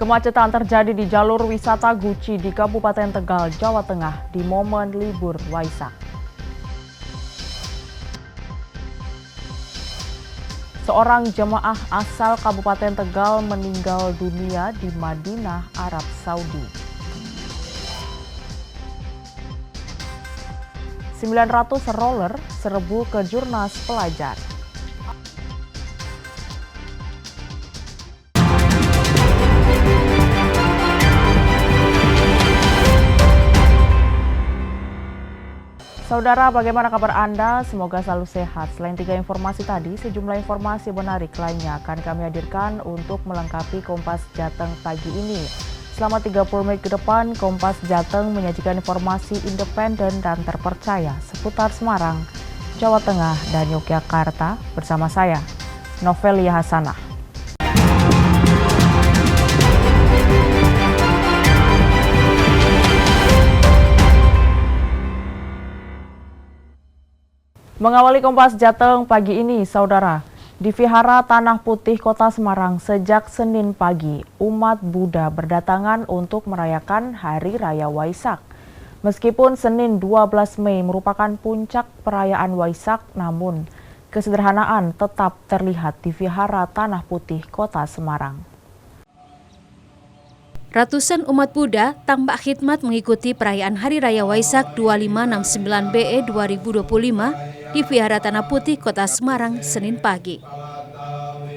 Kemacetan terjadi di jalur wisata Guci di Kabupaten Tegal, Jawa Tengah di momen libur Waisak. Seorang jemaah asal Kabupaten Tegal meninggal dunia di Madinah, Arab Saudi. 900 roller serbu ke Jurnas pelajar. Saudara, bagaimana kabar Anda? Semoga selalu sehat. Selain 3 informasi tadi, sejumlah informasi menarik lainnya akan kami hadirkan untuk melengkapi Kompas Jateng pagi ini. Selama 30 menit ke depan, Kompas Jateng menyajikan informasi independen dan terpercaya seputar Semarang, Jawa Tengah, dan Yogyakarta bersama saya, Novelia Hasanah. Mengawali Kompas Jateng pagi ini, Saudara, di Vihara Tanah Putih Kota Semarang sejak Senin pagi, umat Buddha berdatangan untuk merayakan Hari Raya Waisak. Meskipun Senin 12 Mei merupakan puncak perayaan Waisak, namun kesederhanaan tetap terlihat di Vihara Tanah Putih Kota Semarang. Ratusan umat Buddha tampak khidmat mengikuti perayaan Hari Raya Waisak 2569 BE 2025 di Vihara Tanah Putih Kota Semarang Senin pagi.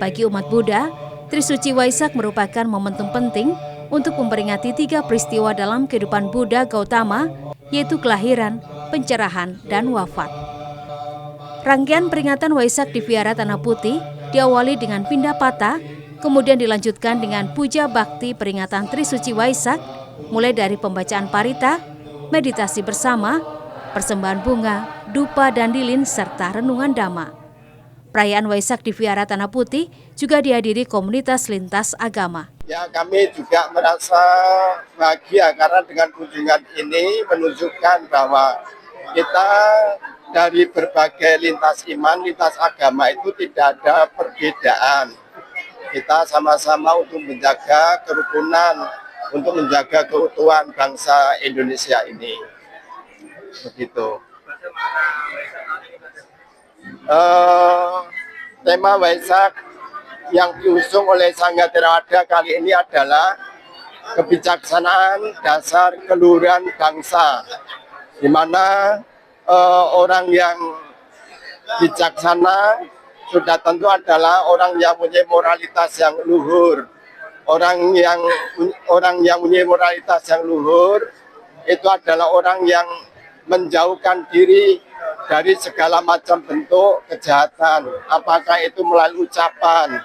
Bagi umat Buddha, Trisuci Waisak merupakan momentum penting untuk memperingati 3 peristiwa dalam kehidupan Buddha Gautama, yaitu kelahiran, pencerahan, dan wafat. Rangkaian peringatan Waisak di Vihara Tanah Putih diawali dengan pindah patah, kemudian dilanjutkan dengan puja bakti peringatan Trisuci Waisak, mulai dari pembacaan parita, meditasi bersama, persembahan bunga, dupa dan lilin, serta renungan dhamma. Perayaan Waisak di Vihara Tanah Putih juga dihadiri komunitas lintas agama. Ya, kami juga merasa bahagia karena dengan kunjungan ini menunjukkan bahwa kita dari berbagai lintas iman, lintas agama itu tidak ada perbedaan. Kita sama-sama untuk menjaga kerukunan, untuk menjaga keutuhan bangsa Indonesia ini. Begitu. Tema Waisak yang diusung oleh Sangga Theravada kali ini adalah kebijaksanaan dasar keluhuran bangsa, di mana orang yang bijaksana sudah tentu adalah orang yang punya moralitas yang luhur. Orang yang punya moralitas yang luhur itu adalah orang yang menjauhkan diri dari segala macam bentuk kejahatan. Apakah itu melalui ucapan,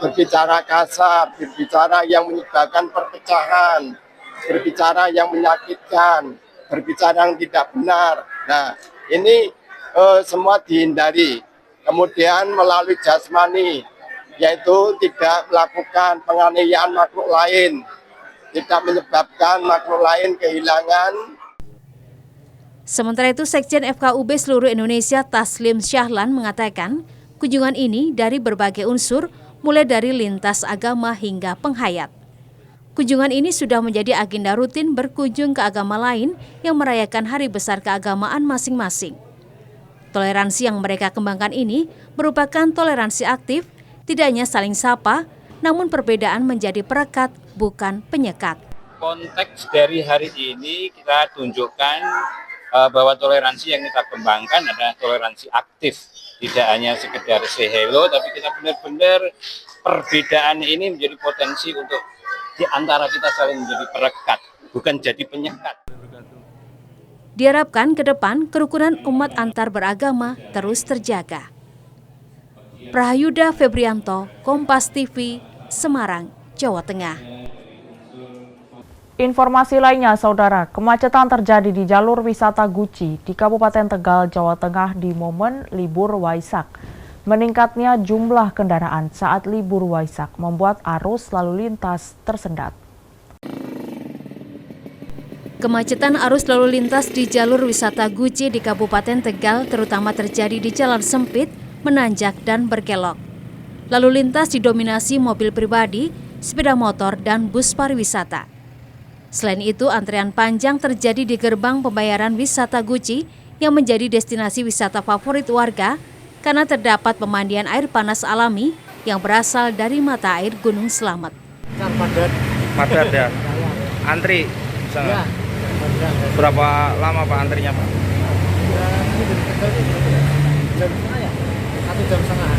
berbicara kasar, berbicara yang menyebabkan perpecahan, berbicara yang menyakitkan, berbicara yang tidak benar. Nah, ini semua dihindari. Kemudian melalui jasmani, yaitu tidak melakukan penganiayaan makhluk lain, tidak menyebabkan makhluk lain kehilangan. Sementara itu, Sekjen FKUB seluruh Indonesia Taslim Syahlan mengatakan, kunjungan ini dari berbagai unsur, mulai dari lintas agama hingga penghayat. Kunjungan ini sudah menjadi agenda rutin berkunjung ke agama lain yang merayakan hari besar keagamaan masing-masing. Toleransi yang mereka kembangkan ini merupakan toleransi aktif, tidak hanya saling sapa, namun perbedaan menjadi perekat, bukan penyekat. Konteks dari hari ini kita tunjukkan bahwa toleransi yang kita kembangkan adalah toleransi aktif. Tidak hanya sekedar say hello, tapi kita benar-benar perbedaan ini menjadi potensi untuk di antara kita saling menjadi perekat, bukan jadi penyekat. Diharapkan ke depan kerukunan umat antar beragama terus terjaga. Prahayuda Febrianto, Kompas TV, Semarang, Jawa Tengah. Informasi lainnya, Saudara, kemacetan terjadi di jalur wisata Guci di Kabupaten Tegal, Jawa Tengah di momen libur Waisak. Meningkatnya jumlah kendaraan saat libur Waisak membuat arus lalu lintas tersendat. Kemacetan arus lalu lintas di jalur wisata Guci di Kabupaten Tegal terutama terjadi di jalan sempit, menanjak, dan berkelok. Lalu lintas didominasi mobil pribadi sepeda motor, dan bus pariwisata. Selain itu, antrean panjang terjadi di gerbang pembayaran wisata Guci yang menjadi destinasi wisata favorit warga karena terdapat pemandian air panas alami yang berasal dari mata air Gunung Slamet. Padat ya? Antri? Misalnya. Berapa lama Pak antrinya Pak? Jam setengah ya? 1 jam setengah.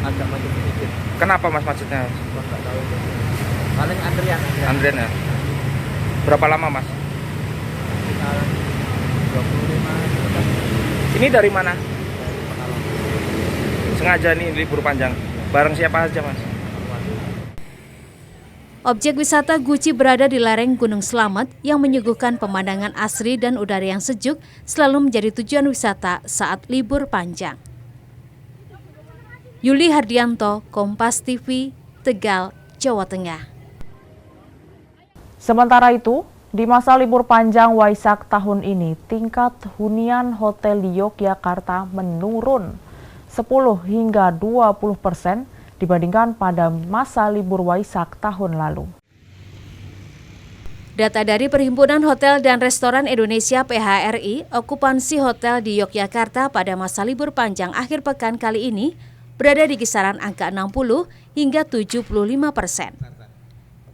Agak macet sedikit. Kenapa Mas macetnya? Nggak tahu. Paling antrian. Antrian ya? Berapa lama Mas? Sekarang 25. Ini dari mana? Sengaja nih libur panjang. Bareng siapa aja Mas? Objek wisata Guci berada di lereng Gunung Slamet yang menyuguhkan pemandangan asri dan udara yang sejuk selalu menjadi tujuan wisata saat libur panjang. Yuli Hardianto, Kompas TV, Tegal, Jawa Tengah. Sementara itu, di masa libur panjang Waisak tahun ini, tingkat hunian hotel di Yogyakarta menurun 10 hingga 20% dibandingkan pada masa libur Waisak tahun lalu. Data dari Perhimpunan Hotel dan Restoran Indonesia PHRI, okupansi hotel di Yogyakarta pada masa libur panjang akhir pekan kali ini berada di kisaran angka 60 hingga 75%.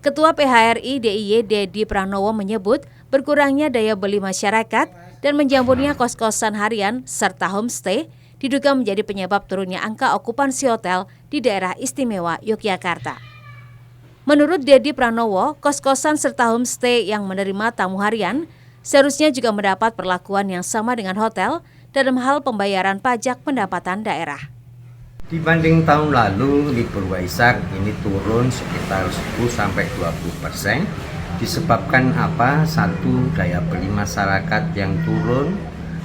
Ketua PHRI DIY Dedi Pranowo menyebut berkurangnya daya beli masyarakat dan menjamurnya kos-kosan harian serta homestay diduga menjadi penyebab turunnya angka okupansi hotel di daerah istimewa Yogyakarta. Menurut Dedi Pranowo, kos-kosan serta homestay yang menerima tamu harian seharusnya juga mendapat perlakuan yang sama dengan hotel dalam hal pembayaran pajak pendapatan daerah. Dibanding tahun lalu, libur Waisak ini turun sekitar 10-20%. Disebabkan apa? Satu, daya beli masyarakat yang turun.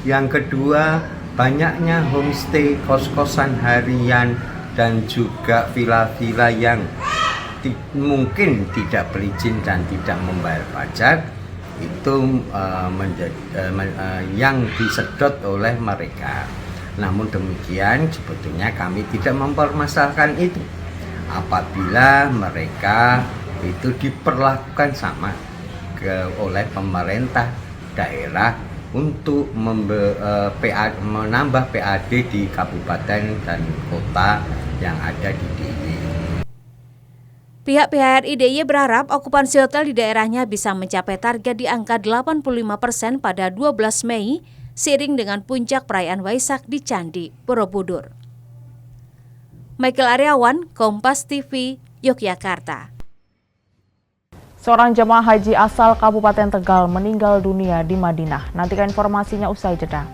Yang kedua, banyaknya homestay, kos-kosan harian, dan juga villa-villa yang mungkin tidak berizin dan tidak membayar pajak, itu yang disedot oleh mereka. Namun demikian, sebetulnya kami tidak mempermasalahkan itu apabila mereka itu diperlakukan sama oleh pemerintah daerah untuk menambah PAD di kabupaten dan kota yang ada di DIY. Pihak PHRI DIY berharap okupansi hotel di daerahnya bisa mencapai target di angka 85% pada 12 Mei seiring dengan puncak perayaan Waisak di Candi Borobudur. Michael Aryawan, Kompas TV, Yogyakarta. Seorang jemaah haji asal Kabupaten Tegal meninggal dunia di Madinah. Nantikan informasinya usai jeda.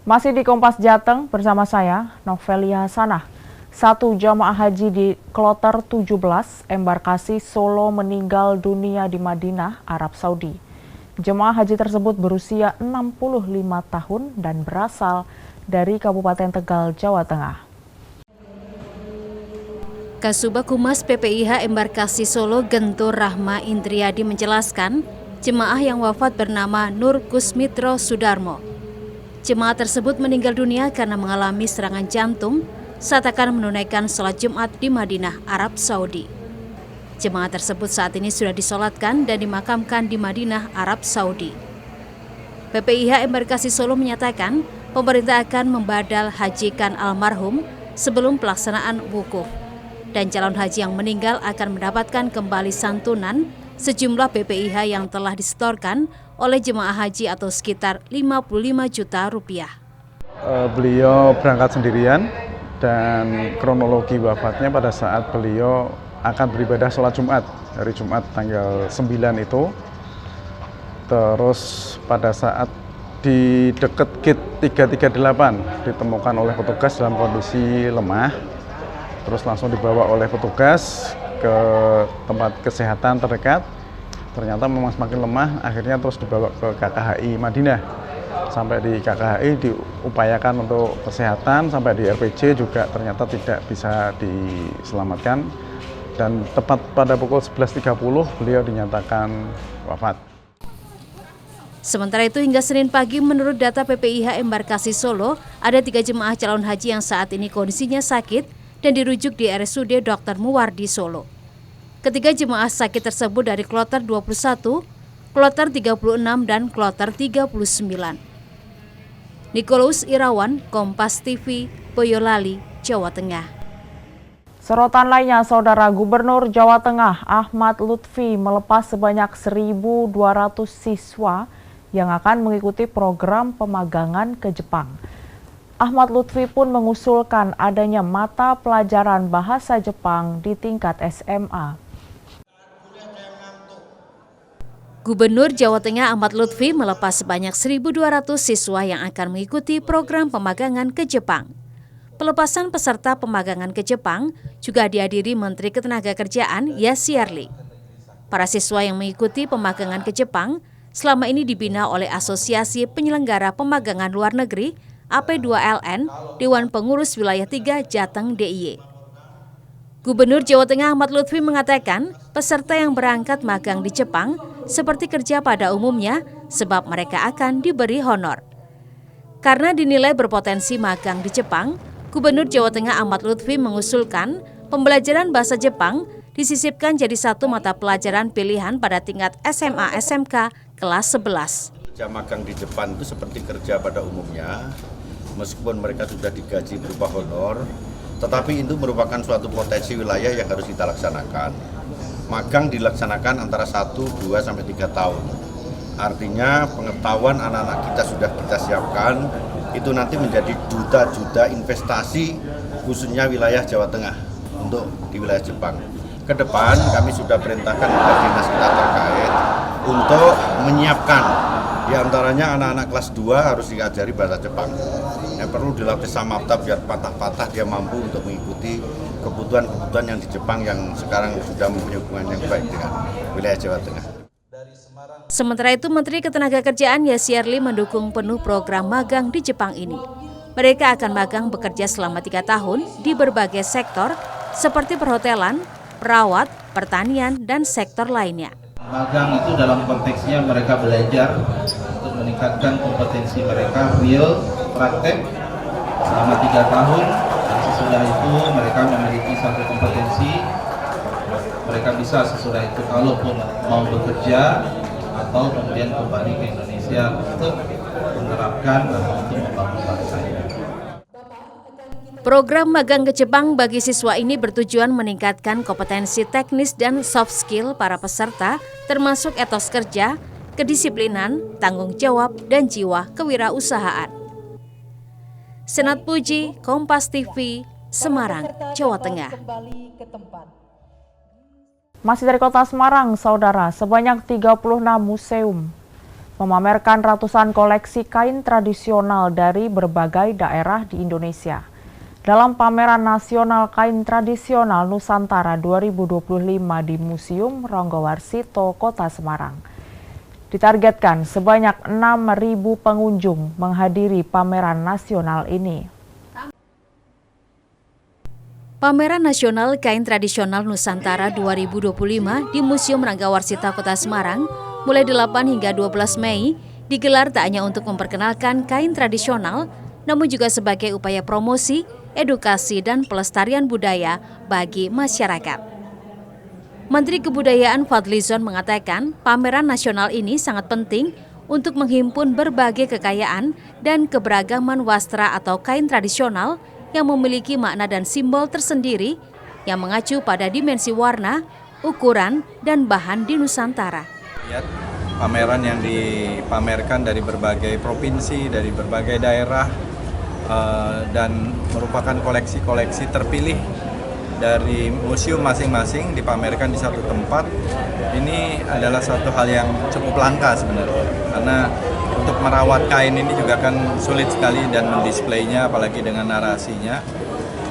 Masih di Kompas Jateng bersama saya, Novelia Hasanah. Satu jamaah haji di Kloter 17, embarkasi Solo meninggal dunia di Madinah, Arab Saudi. Jemaah haji tersebut berusia 65 tahun dan berasal dari Kabupaten Tegal, Jawa Tengah. Kasubag Humas PPIH Embarkasi Solo Gentur Rahma Indriadi menjelaskan, jemaah yang wafat bernama Nur Kusmitro Sudarmo. Jemaah tersebut meninggal dunia karena mengalami serangan jantung saat akan menunaikan sholat Jumat di Madinah, Arab Saudi. Jemaah tersebut saat ini sudah disolatkan dan dimakamkan di Madinah, Arab Saudi. PPIH Embarkasi Solo menyatakan pemerintah akan membadal hajikan almarhum sebelum pelaksanaan wukuf. Dan calon haji yang meninggal akan mendapatkan kembali santunan sejumlah PPIH yang telah disetorkan oleh jemaah haji atau sekitar 55 juta rupiah. Beliau berangkat sendirian dan kronologi wafatnya pada saat beliau akan beribadah sholat Jumat, hari Jumat tanggal 9 itu. Terus pada saat di dekat gate 338 ditemukan oleh petugas dalam kondisi lemah. Terus langsung dibawa oleh petugas ke tempat kesehatan terdekat. ternyata memang semakin lemah, akhirnya terus dibawa ke KKHI Madinah. Sampai di KKHI diupayakan untuk kesehatan, sampai di RPJ juga ternyata tidak bisa diselamatkan. Dan tepat pada pukul 11.30 beliau dinyatakan wafat. Sementara itu hingga Senin pagi menurut data PPIH Embarkasi Solo, ada 3 jemaah calon haji yang saat ini kondisinya sakit dan dirujuk di RSUD Dr. Muwardi Solo. Ketiga jemaah sakit tersebut dari kloter 21, kloter 36, dan kloter 39. Nikolaus Irawan, Kompas TV, Boyolali, Jawa Tengah. Sorotan lainnya, Saudara Gubernur Jawa Tengah Ahmad Lutfi melepas sebanyak 1.200 siswa yang akan mengikuti program pemagangan ke Jepang. Ahmad Lutfi pun mengusulkan adanya mata pelajaran bahasa Jepang di tingkat SMA. Gubernur Jawa Tengah Ahmad Lutfi melepas sebanyak 1.200 siswa yang akan mengikuti program pemagangan ke Jepang. Pelepasan peserta pemagangan ke Jepang juga dihadiri Menteri Ketenagakerjaan Yasirli. Para siswa yang mengikuti pemagangan ke Jepang selama ini dibina oleh Asosiasi Penyelenggara Pemagangan Luar Negeri AP2LN Dewan Pengurus Wilayah 3 Jateng DIY. Gubernur Jawa Tengah Ahmad Lutfi mengatakan peserta yang berangkat magang di Jepang seperti kerja pada umumnya sebab mereka akan diberi honor. Karena dinilai berpotensi magang di Jepang, Gubernur Jawa Tengah Ahmad Lutfi mengusulkan pembelajaran bahasa Jepang disisipkan jadi satu mata pelajaran pilihan pada tingkat SMA SMK kelas 11. Kerja magang di Jepang itu seperti kerja pada umumnya, meskipun mereka sudah digaji berupa honor, tetapi itu merupakan suatu potensi wilayah yang harus kita laksanakan. Magang dilaksanakan antara 1, 2, sampai 3 tahun. Artinya pengetahuan anak-anak kita sudah kita siapkan, itu nanti menjadi juta-juta investasi khususnya wilayah Jawa Tengah untuk di wilayah Jepang. Ke depan kami sudah perintahkan kepada dinas kita terkait untuk menyiapkan diantaranya anak-anak kelas 2 harus diajari bahasa Jepang. Yang perlu dilatih samapta biar patah-patah dia mampu untuk mengikuti kebutuhan-kebutuhan yang di Jepang yang sekarang sudah mempunyai hubungan yang baik dengan wilayah Jawa Tengah. Sementara itu Menteri Ketenagakerjaan Yasirli mendukung penuh program magang di Jepang ini. Mereka akan magang bekerja selama 3 tahun di berbagai sektor seperti perhotelan, perawat, pertanian, dan sektor lainnya. Magang itu dalam konteksnya mereka belajar untuk meningkatkan kompetensi mereka, real, praktek selama 3 tahun. Dan sesudah itu mereka memiliki satu kompetensi, mereka bisa sesudah itu kalaupun mau bekerja atau kemudian kembali ke Indonesia untuk menerapkan atau untuk membangun bangsa ini. Program magang ke Jepang bagi siswa ini bertujuan meningkatkan kompetensi teknis dan soft skill para peserta, termasuk etos kerja, kedisiplinan, tanggung jawab, dan jiwa kewirausahaan. Senat Puji, Kompas TV, Semarang, Jawa Tengah. Masih dari kota Semarang, Saudara, sebanyak 36 museum memamerkan ratusan koleksi kain tradisional dari berbagai daerah di Indonesia. Dalam pameran nasional kain tradisional Nusantara 2025 di Museum Ronggowarsito, Kota Semarang. Ditargetkan sebanyak 6.000 pengunjung menghadiri pameran nasional ini. Pameran Nasional Kain Tradisional Nusantara 2025 di Museum Ronggowarsito, Kota Semarang mulai 8 hingga 12 Mei digelar tak hanya untuk memperkenalkan kain tradisional, namun juga sebagai upaya promosi, edukasi, dan pelestarian budaya bagi masyarakat. Menteri Kebudayaan Fadlizon mengatakan pameran nasional ini sangat penting untuk menghimpun berbagai kekayaan dan keberagaman wastra atau kain tradisional yang memiliki makna dan simbol tersendiri yang mengacu pada dimensi warna, ukuran, dan bahan di Nusantara. Pameran yang dipamerkan dari berbagai provinsi, dari berbagai daerah, dan merupakan koleksi-koleksi terpilih dari museum masing-masing dipamerkan di satu tempat. Ini adalah satu hal yang cukup langka sebenarnya, karena untuk merawat kain ini juga kan sulit sekali dan mendisplaynya apalagi dengan narasinya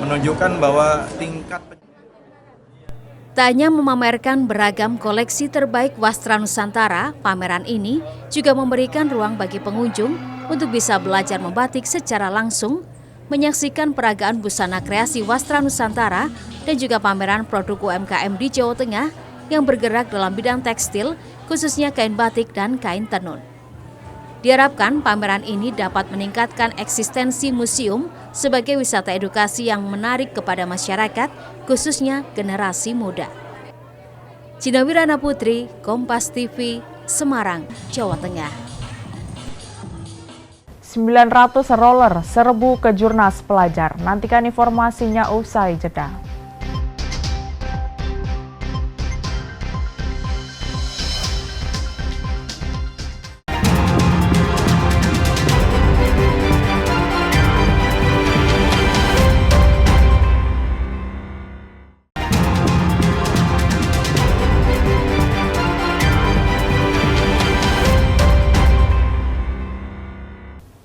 menunjukkan bahwa tingkat. Tak hanya memamerkan beragam koleksi terbaik wastra Nusantara, pameran ini juga memberikan ruang bagi pengunjung untuk bisa belajar membatik secara langsung, menyaksikan peragaan busana kreasi wastra Nusantara, dan juga pameran produk UMKM di Jawa Tengah yang bergerak dalam bidang tekstil, khususnya kain batik dan kain tenun. Diharapkan pameran ini dapat meningkatkan eksistensi museum sebagai wisata edukasi yang menarik kepada masyarakat, khususnya generasi muda. Cina Wirana Putri, Kompas TV, Semarang, Jawa Tengah. 900 roller serbu ke Jurnas pelajar. Nantikan informasinya usai jeda.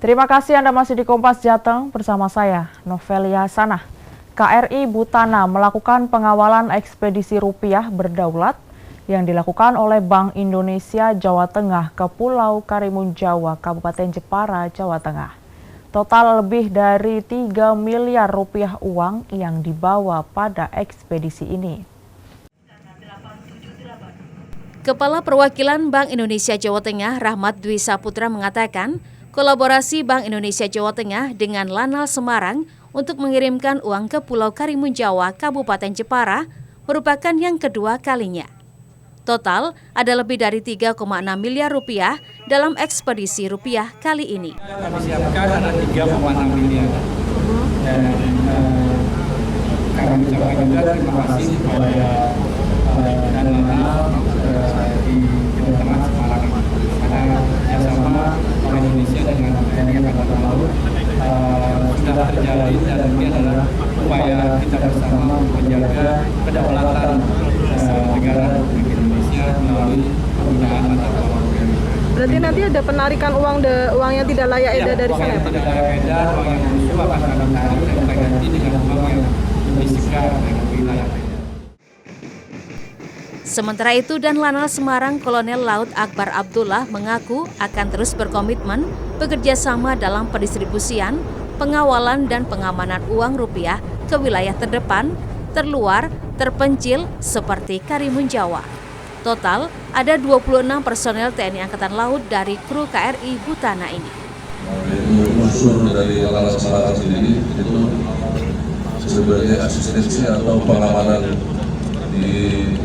Terima kasih Anda masih di Kompas Jateng bersama saya, Novelia Sanah. KRI Butana melakukan pengawalan ekspedisi rupiah berdaulat yang dilakukan oleh Bank Indonesia Jawa Tengah ke Pulau Karimun Jawa, Kabupaten Jepara, Jawa Tengah. Total lebih dari 3 miliar rupiah uang yang dibawa pada ekspedisi ini. Kepala Perwakilan Bank Indonesia Jawa Tengah, Rahmat Dwi Saputra mengatakan, kolaborasi Bank Indonesia Jawa Tengah dengan Lanal Semarang untuk mengirimkan uang ke Pulau Karimun Jawa, Kabupaten Jepara, merupakan yang kedua kalinya. Total ada lebih dari 3,6 miliar rupiah dalam ekspedisi rupiah kali ini. Kami siapkan ada 3,6 miliar. Dan kami ucapkan juga terima kasih kepada Lanal di Jawa Tengah Semarang. Karena kerjasama Bank Indonesia dengan TNI Angkatan Laut sudah terjalin, dan ini adalah upaya kita bersama menjaga kedaulatan negara Republik Indonesia melalui penggunaan mata uang rupiah. Berarti nanti ada penarikan uang yang tidak layak edar dari sana? Uang yang tidak layak edar, uang yang musuh akan kami tarik dan kita ganti dengan uang yang disegah yang lebih layak edar. Sementara itu, dan Lanal Semarang Kolonel Laut Akbar Abdullah mengaku akan terus berkomitmen bekerja sama dalam pendistribusian, pengawalan dan pengamanan uang rupiah ke wilayah terdepan, terluar, terpencil seperti Karimun Jawa. Total ada 26 personel TNI Angkatan Laut dari kru KRI Butana ini. Itu unsur dari Lanal Semarang sendiri itu sebagai asistensi atau pengamanan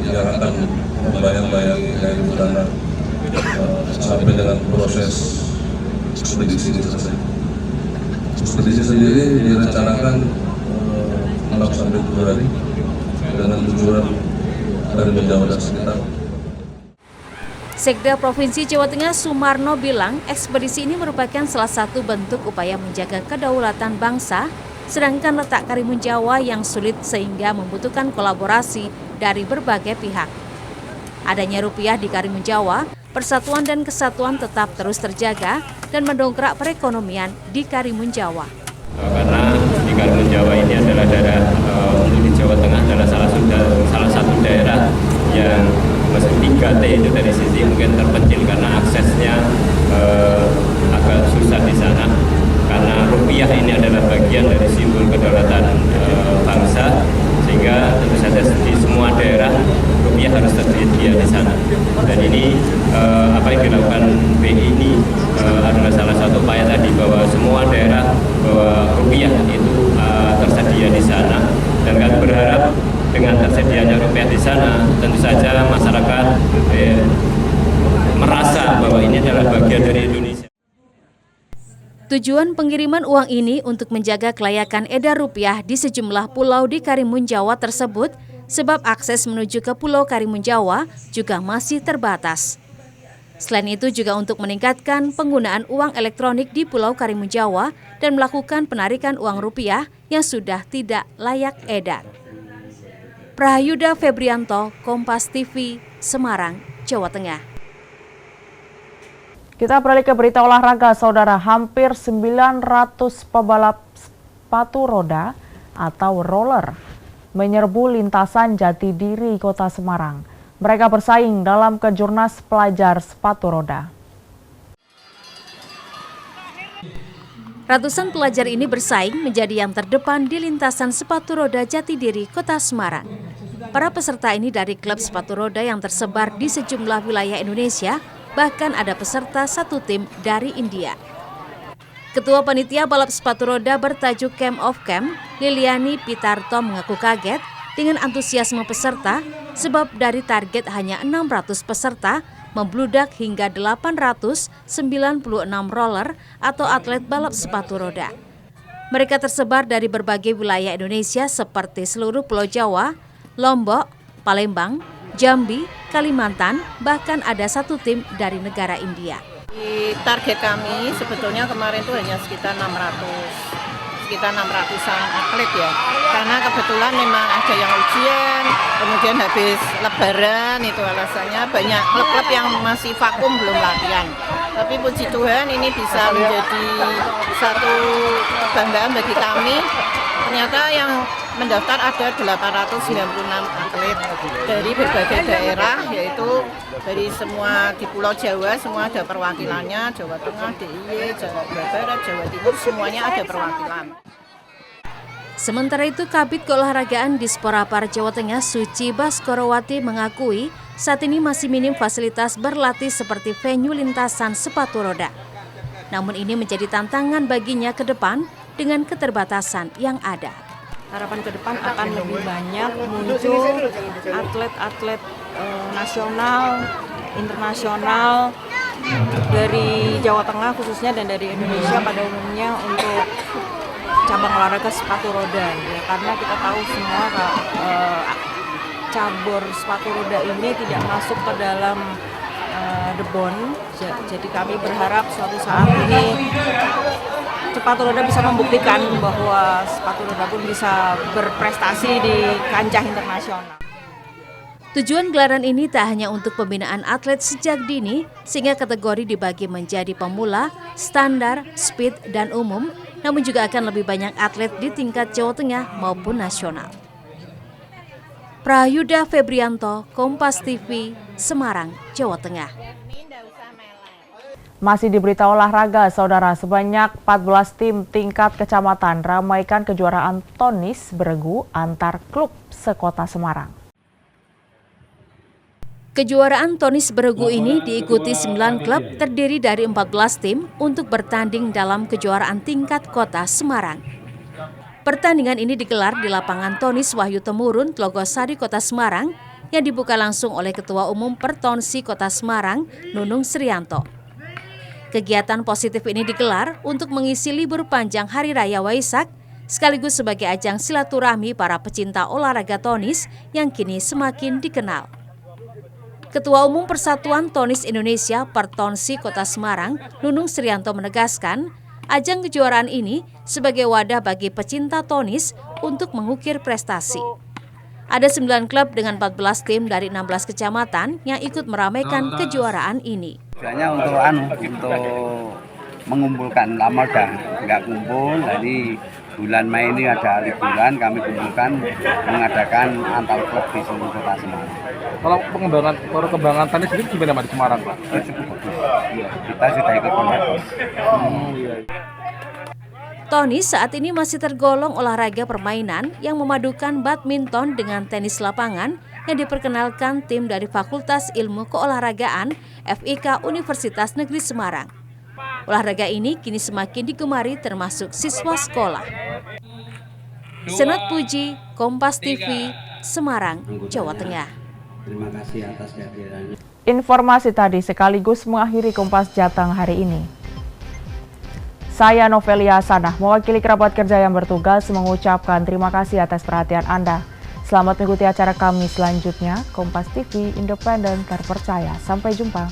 yang akan membayang-bayangi KRI Butana sampai dengan proses ekspedisi selesai. Ekspedisi sendiri direncanakan 6 sampai 7 hari dengan tujuan dari Jawa dan sekitar. Sekda Provinsi Jawa Tengah Sumarno bilang ekspedisi ini merupakan salah satu bentuk upaya menjaga kedaulatan bangsa, sedangkan letak Karimun Jawa yang sulit sehingga membutuhkan kolaborasi dari berbagai pihak. Adanya rupiah di Karimun Jawa, persatuan dan kesatuan tetap terus terjaga dan mendongkrak perekonomian di Karimun Jawa. Karena di Karimun Jawa ini adalah daerah untuk di Jawa Tengah adalah salah satu daerah yang masih 3T itu dari sisi mungkin terpencil karena aksesnya agak susah di sana. Karena rupiah ini adalah bagian dari simbol kedaulatan bangsa, sehingga tentu saja di semua daerah rupiah harus tersedia di sana. Dan ini apa yang dilakukan BI ini adalah salah satu upaya tadi bahwa semua daerah bahwa rupiah itu tersedia di sana, dan kami berharap dengan tersedianya rupiah di sana tentu saja masyarakat merasa bahwa ini adalah bagian dari Indonesia. Tujuan pengiriman uang ini untuk menjaga kelayakan edar rupiah di sejumlah pulau di Karimun Jawa tersebut, sebab akses menuju ke Pulau Karimun Jawa juga masih terbatas. Selain itu juga untuk meningkatkan penggunaan uang elektronik di Pulau Karimun Jawa dan melakukan penarikan uang rupiah yang sudah tidak layak edar. Prahayuda Febrianto, Kompas TV, Semarang, Jawa Tengah. Kita beralih ke berita olahraga, saudara. Hampir 900 pebalap sepatu roda atau roller menyerbu lintasan Jatidiri, Kota Semarang. Mereka bersaing dalam Kejurnas Pelajar Sepatu Roda. Ratusan pelajar ini bersaing menjadi yang terdepan di lintasan sepatu roda Jatidiri, Kota Semarang. Para peserta ini dari klub sepatu roda yang tersebar di sejumlah wilayah Indonesia, bahkan ada peserta satu tim dari India. Ketua Panitia Balap Sepatu Roda bertajuk Camp of Camp, Liliani Pitarto mengaku kaget dengan antusiasme peserta sebab dari target hanya 600 peserta, membludak hingga 896 roller atau atlet balap sepatu roda. Mereka tersebar dari berbagai wilayah Indonesia seperti seluruh Pulau Jawa, Lombok, Palembang, Jambi, Kalimantan, bahkan ada satu tim dari negara India. Di target kami sebetulnya kemarin itu hanya sekitar 600-an atlet ya, karena kebetulan memang ada yang ujian, kemudian habis lebaran itu alasannya banyak klub-klub yang masih vakum belum latihan. Tapi puji Tuhan ini bisa menjadi satu kebanggaan bagi kami. Ternyata yang mendaftar ada 896 atlet dari berbagai daerah, yaitu dari semua di Pulau Jawa, semua ada perwakilannya, Jawa Tengah, DIY, Jawa Barat, Jawa Timur, semuanya ada perwakilan. Sementara itu, Kabid Keolahragaan Disporapar Jawa Tengah Suci Baskorowati mengakui saat ini masih minim fasilitas berlatih seperti venue lintasan sepatu roda. Namun ini menjadi tantangan baginya ke depan dengan keterbatasan yang ada. Harapan ke depan akan lebih banyak muncul atlet-atlet nasional, internasional dari Jawa Tengah khususnya dan dari Indonesia pada umumnya untuk cabang olahraga sepatu roda ya, karena kita tahu semua cabur sepatu roda ini tidak masuk ke dalam the bond. Jadi kami berharap suatu saat ini sepatu roda bisa membuktikan bahwa sepatu roda pun bisa berprestasi di kancah internasional. Tujuan gelaran ini tak hanya untuk pembinaan atlet sejak dini, sehingga kategori dibagi menjadi pemula, standar, speed, dan umum, namun juga akan lebih banyak atlet di tingkat Jawa Tengah maupun nasional. Prayuda Febrianto, Kompas TV, Semarang, Jawa Tengah. Masih di berita olahraga, saudara, sebanyak 14 tim tingkat kecamatan ramaikan kejuaraan tenis beregu antar klub sekota Semarang. Kejuaraan tenis beregu ini diikuti 9 klub terdiri dari 14 tim untuk bertanding dalam kejuaraan tingkat kota Semarang. Pertandingan ini digelar di lapangan tenis Wahyu Temurun, Tlogosari, Kota Semarang, yang dibuka langsung oleh Ketua Umum Pertonsi Kota Semarang, Nunung Srianto. Kegiatan positif ini digelar untuk mengisi libur panjang Hari Raya Waisak, sekaligus sebagai ajang silaturahmi para pecinta olahraga tenis yang kini semakin dikenal. Ketua Umum Persatuan Tenis Indonesia Pertonsi Kota Semarang, Nunung Srianto menegaskan, ajang kejuaraan ini sebagai wadah bagi pecinta tenis untuk mengukir prestasi. Ada 9 klub dengan 14 tim dari 16 kecamatan yang ikut meramaikan kejuaraan ini. Tujuannya untuk mengumpulkan, lama dah nggak kumpul, jadi bulan Mei ini ada liburan, kami kumpulkan mengadakan antar klub di seluruh Kota Semarang. Kalau perkembangan tenis ini gimana di Semarang, Pak? Cukup bagus. Ya, kita sudah ikut kompetisi. Tenis saat ini masih tergolong olahraga permainan yang memadukan badminton dengan tenis lapangan yang diperkenalkan tim dari Fakultas Ilmu Keolahragaan FIK Universitas Negeri Semarang. Olahraga ini kini semakin digemari termasuk siswa sekolah. Senat Puji, Kompas TV, Semarang, Jawa Tengah. Terima kasih atas kehadirannya. Informasi tadi sekaligus mengakhiri Kompas Jateng hari ini. Saya Novelia Sanah, mewakili kerabat kerja yang bertugas mengucapkan terima kasih atas perhatian Anda. Selamat mengikuti acara kami selanjutnya. Kompas TV, independen, terpercaya. Sampai jumpa.